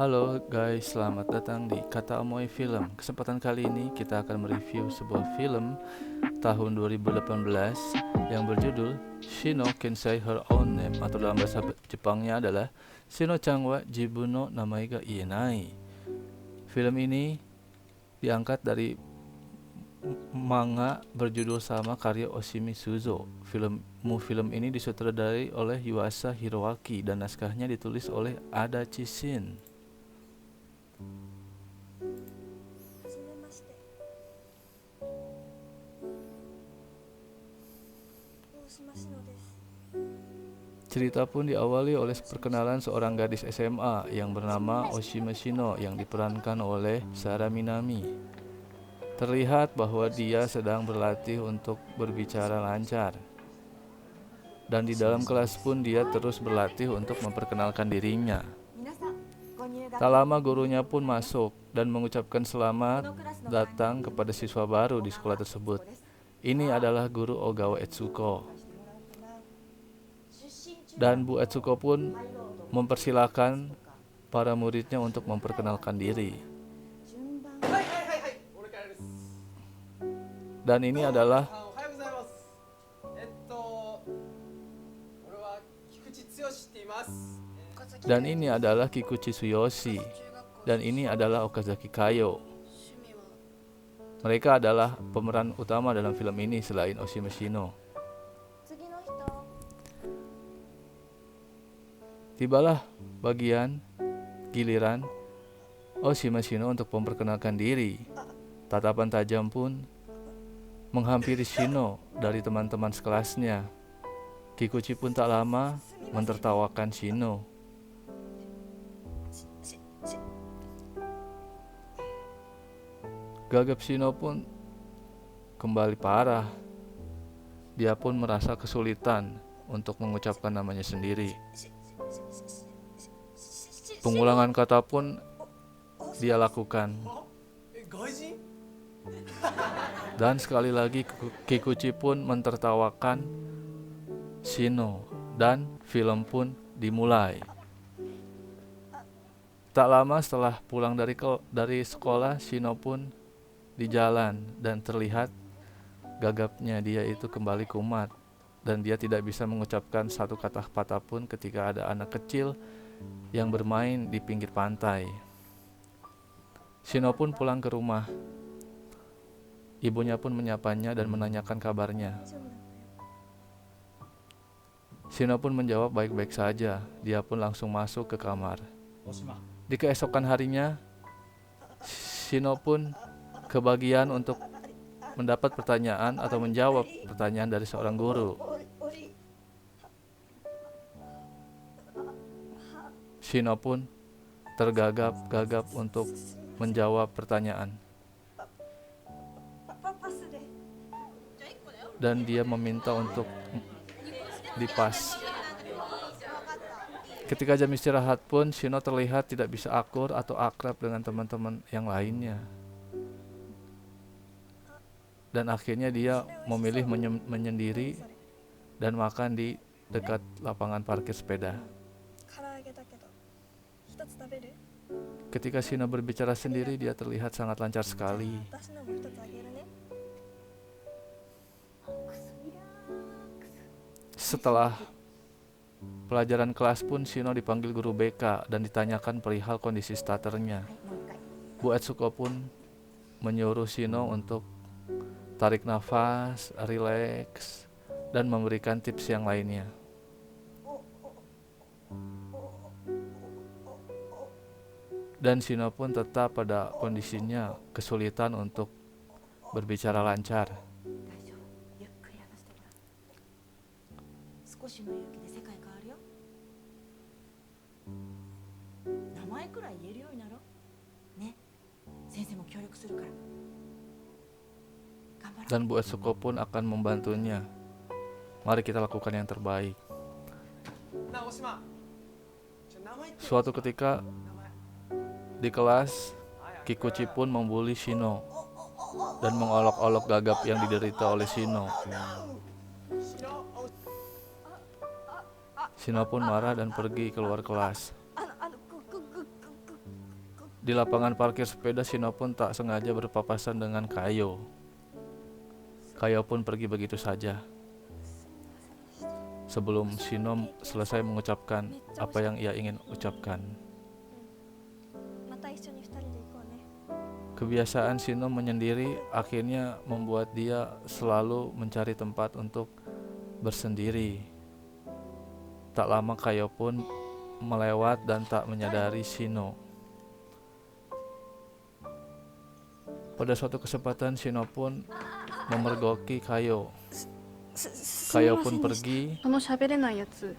Halo guys, selamat datang di Kata Omoy Film. Kesempatan kali ini kita akan mereview sebuah film tahun 2018 yang berjudul Shino Can Say Her Own Name, atau dalam bahasa Jepangnya adalah Shino-chan wa Jibun no Namae ga Ienai. Film ini diangkat dari manga berjudul sama karya Oshimi Suzo. Film ini disutradarai oleh Yuasa Hiroaki dan naskahnya ditulis oleh Adachi Shin. はじめまして。大島しのです。 Cerita pun diawali oleh perkenalan seorang gadis SMA yang bernama Oshima Shino yang diperankan oleh Sara Minami. Terlihat bahwa dia sedang berlatih untuk berbicara lancar. Dan di dalam kelas pun dia terus berlatih untuk memperkenalkan dirinya. Tak lama gurunya pun masuk dan mengucapkan selamat datang kepada siswa baru di sekolah tersebut. Ini adalah guru Ogawa Etsuko. Dan Bu Etsuko pun mempersilahkan para muridnya untuk memperkenalkan diri. Dan ini adalah Kikuchi Tsuyoshi. Dan ini adalah Okazaki Kayo. Mereka adalah pemeran utama dalam film ini selain Oshima Shino. Tibalah giliran Oshima Shino untuk memperkenalkan diri. Tatapan tajam pun menghampiri Shino dari teman-teman sekelasnya. Kikuchi pun tak lama mentertawakan Shino. Gagap Shino pun kembali parah. Dia pun merasa kesulitan untuk mengucapkan namanya sendiri. Pengulangan kata pun dia lakukan. Dan sekali lagi Kikuchi pun mentertawakan Shino dan film pun dimulai. Tak lama setelah pulang dari sekolah, Shino pun di jalan dan terlihat gagapnya dia itu kembali kumat dan dia tidak bisa mengucapkan satu kata patah pun ketika ada anak kecil yang bermain di pinggir pantai. Shino pun pulang ke rumah. Ibunya pun menyapanya dan menanyakan kabarnya. Shino pun menjawab baik-baik saja. Dia pun langsung masuk ke kamar. Di keesokan harinya, Shino pun kebagian untuk mendapat pertanyaan atau menjawab pertanyaan dari seorang guru. Shino pun tergagap-gagap untuk menjawab pertanyaan. Dan dia meminta untuk dipas. Ketika jam istirahat pun, Shino terlihat tidak bisa akur atau akrab dengan teman-teman yang lainnya. Dan akhirnya dia memilih menyendiri dan makan di dekat lapangan parkir sepeda. Ketika Shino berbicara sendiri, dia terlihat sangat lancar sekali. Setelah pelajaran kelas pun, Shino dipanggil guru BK dan ditanyakan perihal kondisi starternya. Bu Etsuko pun menyuruh Shino untuk tarik nafas, rileks, dan memberikan tips yang lainnya. Dan Shino pun tetap pada kondisinya kesulitan untuk berbicara lancar. Dan Bu Etsuko pun akan membantunya. Mari kita lakukan yang terbaik. Suatu ketika di kelas, Kikuchi pun membuli Shino dan mengolok-olok gagap yang diderita oleh Shino. Shino pun marah dan pergi keluar kelas. Di lapangan parkir sepeda, Shino pun tak sengaja berpapasan dengan Kayo. Kayo pun pergi begitu saja. Sebelum Shino selesai mengucapkan apa yang ia ingin ucapkan. また一緒に二人で行こうね。 Kebiasaan Shino menyendiri akhirnya membuat dia selalu mencari tempat untuk bersendiri. Tak lama Kayo pun melewat dan tak menyadari Shino. Pada suatu kesempatan Shino pun memergoki Kayo. Kayo pun pergi. その喋れないやつ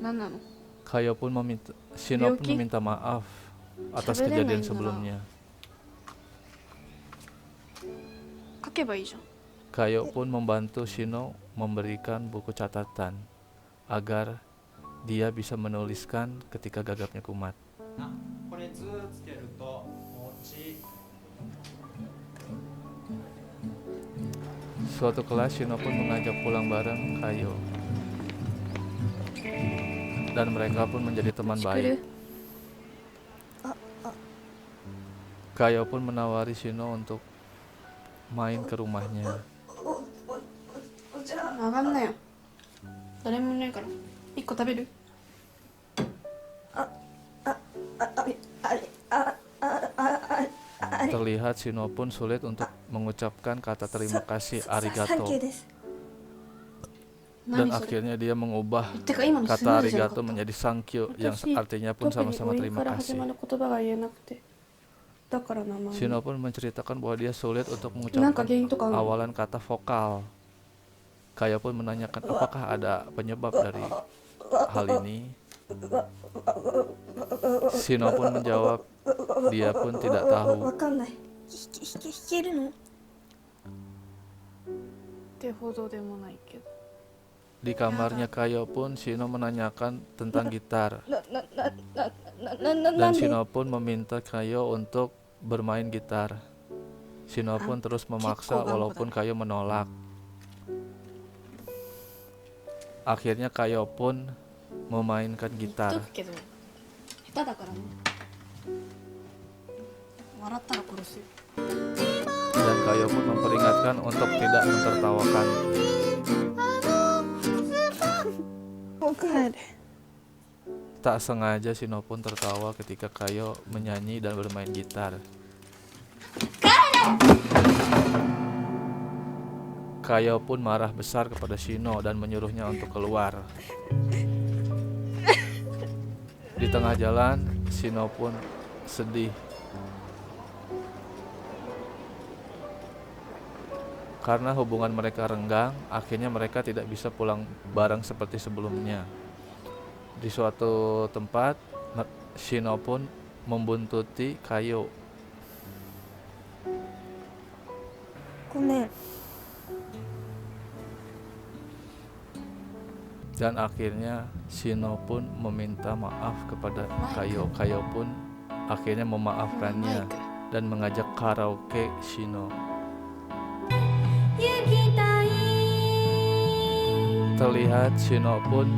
何なの？ Kayo pun meminta Shino pun Ryuki? meminta maaf atas Sabere kejadian nain sebelumnya. 書けばいいじゃん。 Kayo pun membantu Shino memberikan buku catatan agar dia bisa menuliskan ketika gagapnya kumat. これ図つけると餅 Suatu kelas Shino pun mengajak pulang bareng Kayo. Dan mereka pun menjadi teman 作 baik. る？ Kayo pun menawari Shino untuk main ke rumahnya. 上がんなよ。誰もいないから1個食べる？ Terlihat Shino pun sulit untuk mengucapkan kata terima kasih サンキュ arigato. ーです。 Dan 何それ？ akhirnya dia mengubah てか今のスム kata ーズじゃなか arigato った。 menjadi sankyo yang 私 artinya pun 特に sama-sama 母音 terima から始 kasih. まる言葉が言えなくて、だから名前。 Shino pun menceritakan bahwa dia sulit untuk なんか mengucapkan 原因とかあるの？ awalan kata vokal. Kayo pun menanyakan apakah ada penyebab dari hal ini. Shino pun menjawab dia pun tidak わ tahu. かんない。弾けるの？ってほどでもないけど。 Di kamarnya Kayo pun Shino menanyakan tentang gitar. なん Dan で？ Shino pun meminta Kayo untuk bermain gitar. Shino pun terus memaksa Kiko walaupun Kayo menolak. Akhirnya Kayo pun memainkan 言っ gitar. とくけど下手だからね。笑ったら殺すよ。 Dan Kayo pun memperingatkan untuk tidak mentertawakan. 帰れ。 Tak sengaja Shino pun tertawa ketika Kayo menyanyi dan bermain gitar. Kayo pun marah besar kepada Shino dan menyuruhnya untuk keluar. Di tengah jalan, Shino pun sedih. Karena hubungan mereka renggang, akhirnya mereka tidak bisa pulang bareng seperti sebelumnya. Di suatu tempat, Shino pun membuntuti Kayo. ごめん。 Dan akhirnya Shino pun meminta maaf kepada Kayo. Kayo pun akhirnya マイ memaafkannya ク。 dan mengajak karaoke Shino. Terlihat Shino pun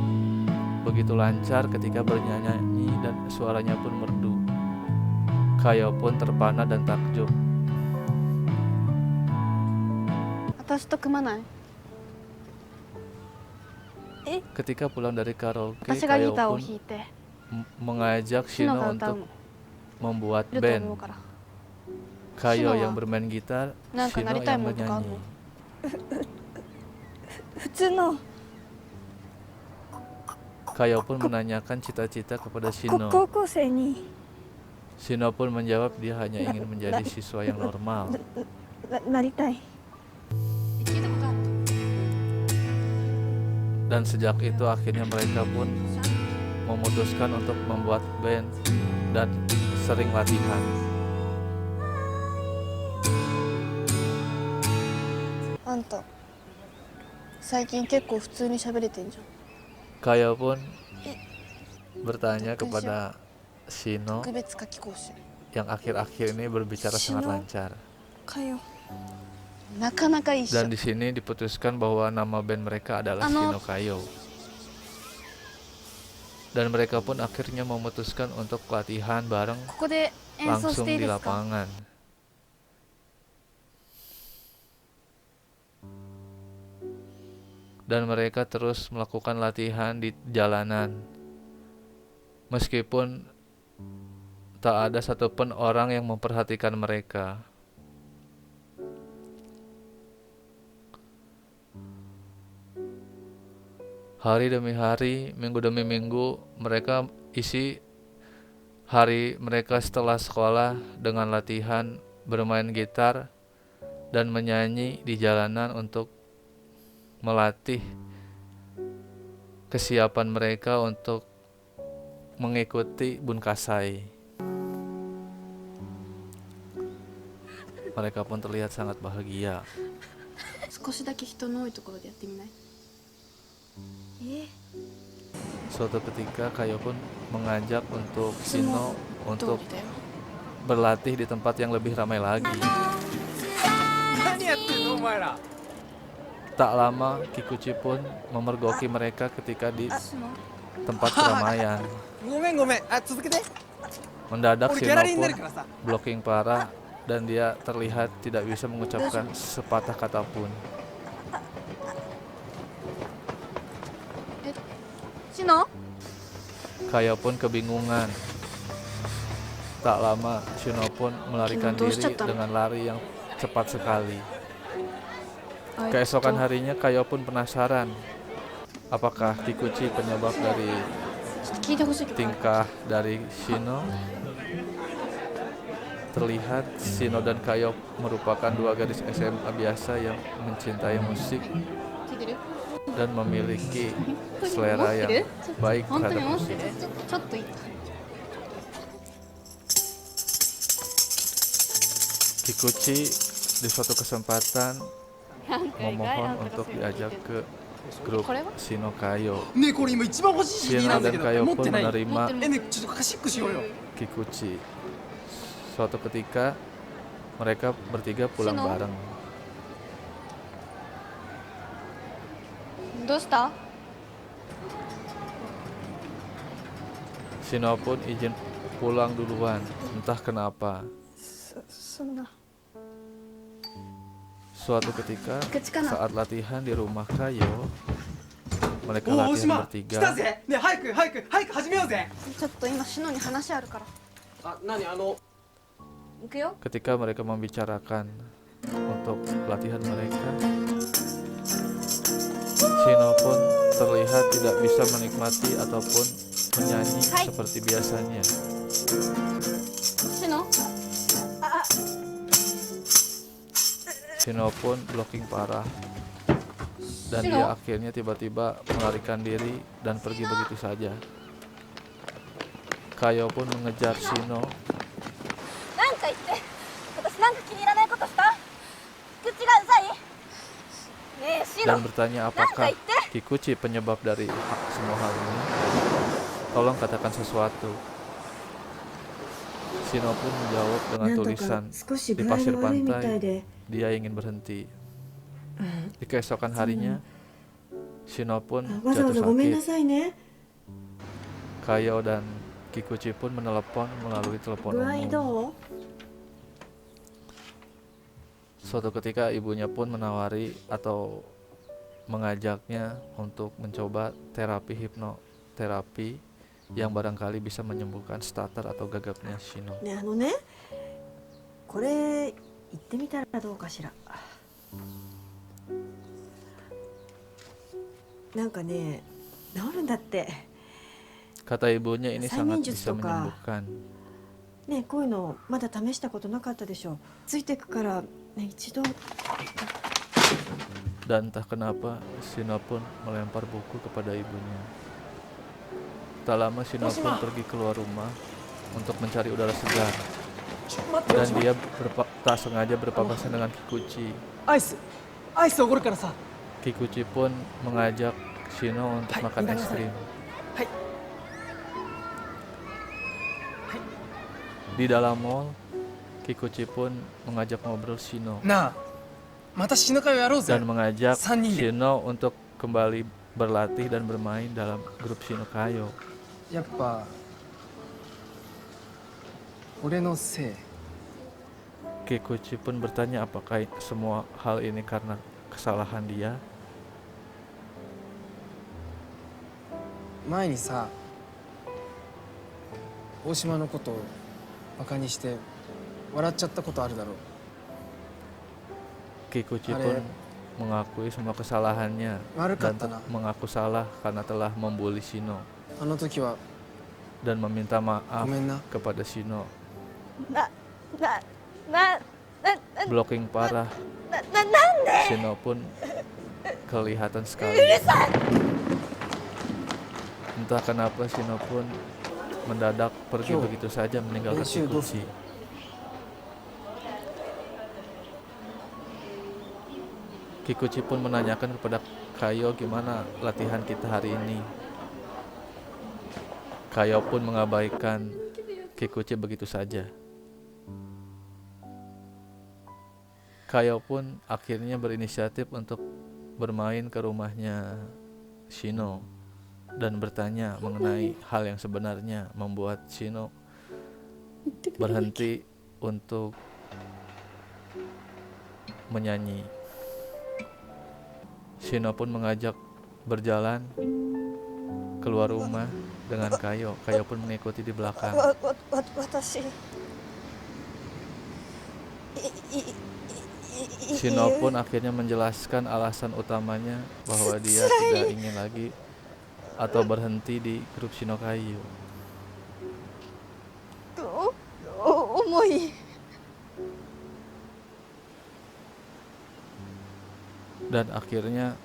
begitu lancar ketika bernyanyi dan suaranya pun merdu. Kayo pun terpana dan takjub. 私と組まない？ Ketika pulang dari karaoke, 私がギ Kayo ターを pun 弾いて、 mengajak シノ Shino が歌う untuk の。 membuat いると band. 思うから。 Kayo Shino yang wa bermain gitar, なんか Shino なりたい yang ものとかある bernyanyi. の？普通の Kayo pun menanyakan cita-cita kepada Shino. 高校生に Shino pun menjawab dia hanya ingin menjadi siswa yang normal. なりたい。聞いたことある。 Dan sejak itu akhirnya mereka pun memutuskan untuk membuat band dan sering latihan. あんた最近結構普通に喋れてんじゃん。 Kayo pun bertanya kepada Shino 特別夏期講習。 yang akhir-akhir ini berbicara sangat Shino? lancar. かよ。なかなかいいっしょ。 Dan di sini diputuskan bahwa nama band mereka adalah Ano? Shino Kayo. Dan mereka pun akhirnya memutuskan untuk latihan bareng ここで演奏し langsung ていい di ですか？ lapangan. Dan mereka terus melakukan latihan di jalanan. Meskipun tak ada satupun orang yang memperhatikan mereka. Hari demi hari, minggu demi minggu, mereka isi hari mereka setelah sekolah dengan latihan bermain gitar dan menyanyi di jalanan untuk melatih kesiapan mereka untuk mengikuti Bunkasai. Mereka pun terlihat sangat bahagia. 少しだけ人の多いところでやってみない？ Suatu ketika Kayo pun mengajak untuk Shino 通 untuk りだよ。 berlatih di tempat yang lebih ramai lagi. 何やってんのお前ら。 Tak lama Kikuchi pun memergoki mereka ketika di シノ tempat keramaian. ごめんごめん。あ、続けて。 Mendadak 俺ギ Shino ャラリーにな pun るからさ。 blocking parah dan dia terlihat tidak bisa mengucapkan sepatah kata pun. シノ Kayo pun kebingungan. Tak lama Shino pun melarikan Shino, diri terus dengan lari yang cepat sekali. Keesokan harinya Kayo pun penasaran apakah Kikuchi penyebab dari 聞いてほしい曲ある。 tingkah dari Shino. Terlihat Shino dan Kayo merupakan dua gadis SMA biasa yang mencintai musik 聞いてる？ dan memiliki selera yang baik 本当 terhadap に持っ musik. てる？ちょっといい？ Kikuchi di suatu kesempatan なんか意外 memohon あんたが untuk そう言って diajak る。 ke grup Shino Kayo. ねえこれ今一番欲しい CD Shino なんだ dan けど Kayo 持っ pun てない。 menerima ねえちょっとカシックしようよ。 Kikuchi. Suatu ketika mereka bertiga pulang Shino? bareng. どうした？ Shino pun izin pulang duluan, entah kenapa. そんな Suatu ketika 口かな？ saat latihan di rumah Kayo, mereka おお大 latihan 島来た bertiga. ぜ。ねえ早く早く早く始めようぜ。ちょっと今シノに話あるからあ、何あの。行くよ。 Ketika mereka membicarakan untuk latihan mereka, Shino pun terlihat tidak bisa menikmati ataupun menyanyi Hai. seperti biasanya. シノ？ Shino pun blocking parah dan Shino? dia akhirnya tiba-tiba melarikan diri dan pergi begitu saja. Kayo pun mengejar Shino なんか言って私なんか気に入らないことした口がうざいねえシ dan ノ bertanya なんか apakah 言って Kikuchi penyebab dari semua hal ini. Tolong katakan sesuatu. Shino pun menjawab dengan なんと tulisan か少し di 具合 pasir が悪いみたい pantai. で、 Dia ingin berhenti. うん Di keesokan harinya, Shino pun わざわ jatuh ざごめんな sakit. さいね。 Kayo dan Kikuchi pun menelepon melalui telepon 具合 umum. どう？ Suatu ketika ibunya pun menawari atau mengajaknya untuk mencoba terapi hipnoterapi yang barangkali bisa menyembuhkan stutter atau gagapnya Shino. ね、ね、これ行ってみたらどうかしら。なんかね、治るんだって。 Kata ibunya ini sangat Sanin bisa jutsu ka. menyembuhkan. ね、こういうのまだ試したことなかったでしょ。ついてくからね、一度。 Dan entah kenapa Shino pun melempar buku kepada ibunya. Tak lama Shino pun pergi keluar rumah untuk mencari udara segar. ちょ待ってよ Dan dia tak sengaja berpapasan dengan Kikuchi. アイスおごるからさ。 Kikuchi pun mengajak Shino untuk Hai, makan ini es saya. krim. Hai. Di dalam mall, Kikuchi pun mengajak ngobrol Shino なあ、また死ぬ会をやろうぜ dan。mengajak 3人で。 Shino untuk kembali berlatih dan bermain dalam grup Shino Kayo. やっぱ俺のせい。 Kikuchi pun bertanya apakah semua hal ini karena kesalahan dia. 前にさ、大島のことをバカにして笑っちゃったことあるだろう。 Kikuchi pun mengakui semua kesalahannya dan mengaku salah karena telah membuli Shino あの時は dan meminta ご maaf めんな。 kepada Shino. ななな Blocking parah. なんで Shino pun kelihatan sekali. Entah kenapa Shino pun mendadak pergi begitu saja meninggalkan Kikuchi. Kikuchi pun menanyakan kepada Kayo gimana latihan kita hari ini. Kayo pun mengabaikan Kikuchi begitu saja. Kayo pun akhirnya berinisiatif untuk bermain ke rumahnya Shino dan bertanya mengenai hal yang sebenarnya membuat Shino berhenti untuk menyanyi. Shino pun mengajak berjalan keluar rumah dengan Kayo. Kayo pun mengikuti di belakang. 私 Shino pun akhirnya menjelaskan alasan utamanya bahwa dia tidak ingin lagi atau berhenti di grup Shinokayu. 重い Dan akhirnya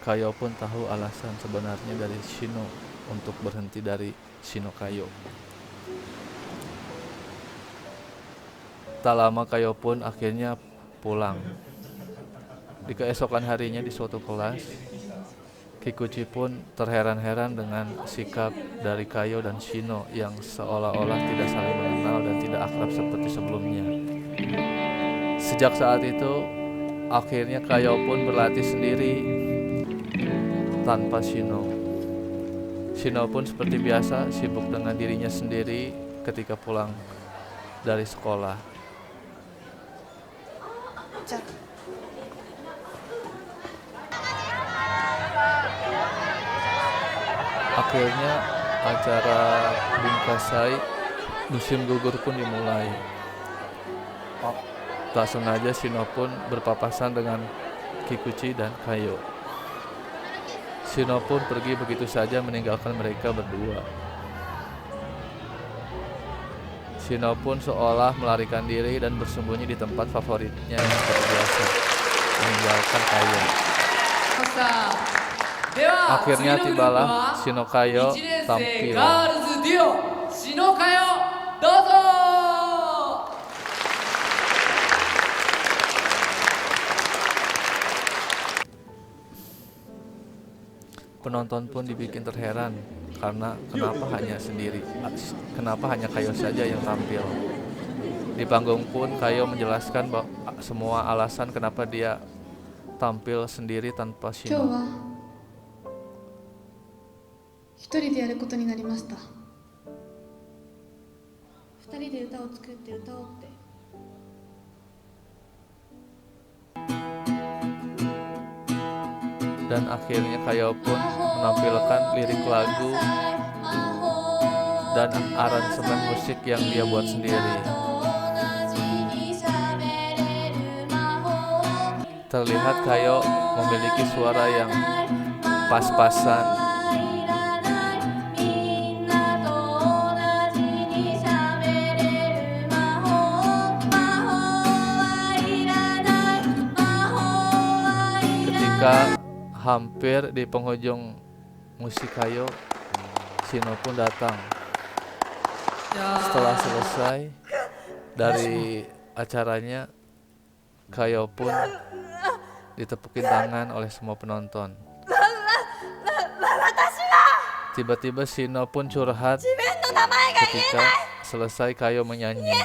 Kayo pun tahu alasan sebenarnya dari Shino untuk berhenti dari Shinokayo. Tak lama Kayo pun akhirnya pulang. Di keesokan harinya di suatu kelas, Kikuchi pun terheran-heran dengan sikap dari Kayo dan Shino yang seolah-olah tidak saling mengenal dan tidak akrab seperti sebelumnya. Sejak saat itu, akhirnya Kayo pun berlatih sendiri tanpa Shino. Shino pun seperti biasa sibuk dengan dirinya sendiri ketika pulang dari sekolah. じゃあ Akhirnya acara Bingkasai musim gugur pun dimulai. Tak sengaja Shino pun berpapasan dengan Kikuchi dan Kayo. Shino pun pergi begitu saja meninggalkan mereka berdua. Shino pun seolah melarikan diri dan bersembunyi di tempat favoritnya yang seperti biasa, meninggalkan Kayo. Akhirnya tibalah Shinokayo tampil. Penonton pun dibikin terheran karena kenapa hanya Kayo saja yang tampil. Di panggung pun Kayo menjelaskan semua alasan kenapa dia tampil sendiri tanpa 今日 Shino. は一人でやることになりました。二人で歌を作って歌おうって。 Dan akhirnya Kayo pun menampilkan lirik lagu dan aransemen musik yang dia buat sendiri. Terlihat Kayo memiliki suara yang pas-pasan. Ketika hampir di penghujung musik Kayo, Shino pun datang. Setelah selesai dari acaranya, Kayo pun ditepukin tangan oleh semua penonton. Tiba-tiba Shino pun curhat ketika selesai Kayo menyanyi.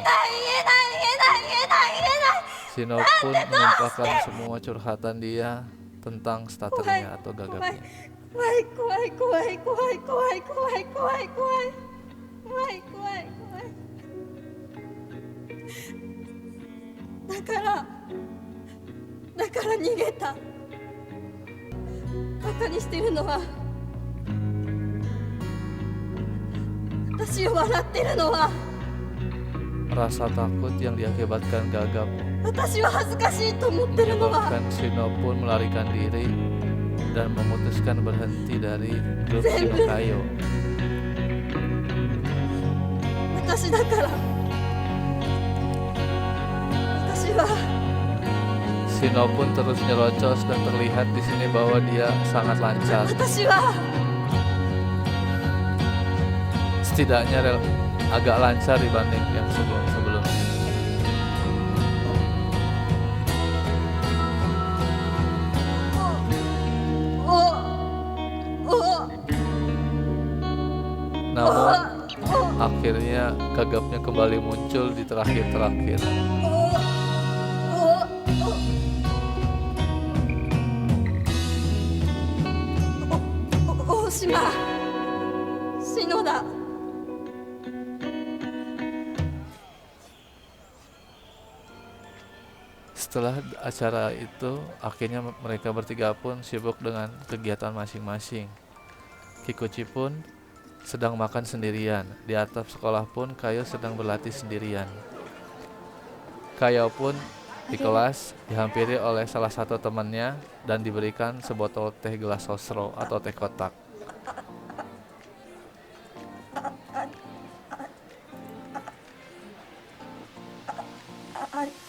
Shino pun menumpahkan semua curhatan dia tentang starternya atau gagapnya. 怖い怖い怖い怖い怖い怖い怖い怖い怖い怖い怖い。だから逃げた。バカにしてるのは私を笑ってるのは Rasa takut yang diakibatkan Gagap 私は恥ずかしいと思ってるのは menyebabkan Shino pun melarikan diri dan memutuskan berhenti dari grup Shino Kayo. 私だから私は Shino pun terus nyerocos dan terlihat di sini bahwa dia sangat lancar. 私は Setidaknya agak lancar dibanding yang sebelum-sebelumnya. Namun akhirnya Gagapnya kembali muncul di terakhir-terakhir. Oshima Shinoda. Setelah acara itu, akhirnya mereka bertiga pun sibuk dengan kegiatan masing-masing. Kikuchi pun sedang makan sendirian. Di atap sekolah pun Kayo sedang berlatih sendirian. Kayo pun di kelas dihampiri oleh salah satu temannya dan diberikan sebotol teh gelas sosro atau teh kotak.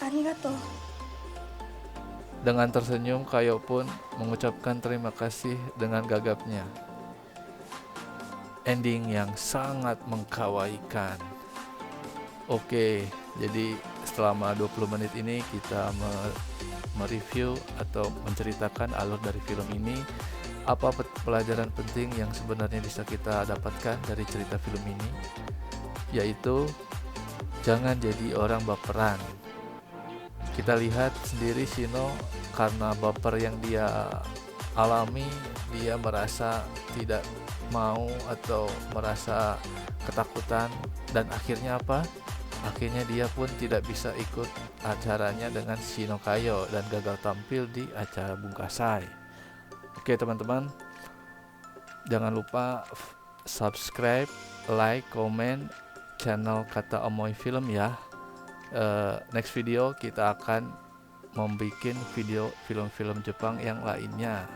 Arigato. Dengan tersenyum, Kayo pun mengucapkan terima kasih dengan gagapnya. Ending yang sangat mengkawaikan. Oke, jadi selama 20 menit ini kita mereview atau menceritakan alur dari film ini. Apa pelajaran penting yang sebenarnya bisa kita dapatkan dari cerita film ini? Yaitu, jangan jadi orang baperan. Kita lihat sendiri Shino karena baper yang dia alami, dia merasa tidak mau atau merasa ketakutan, dan akhirnya apa? Akhirnya dia pun tidak bisa ikut acaranya dengan Shino Kayo dan gagal tampil di acara Bungkasai. Oke teman-teman, jangan lupa subscribe, like, komen channel Kata Omoy Film ya. Next video kita akan membuat video film-film Jepang yang lainnya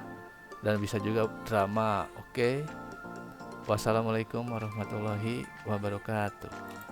dan bisa juga drama. Oke. Wassalamualaikum warahmatullahi wabarakatuh.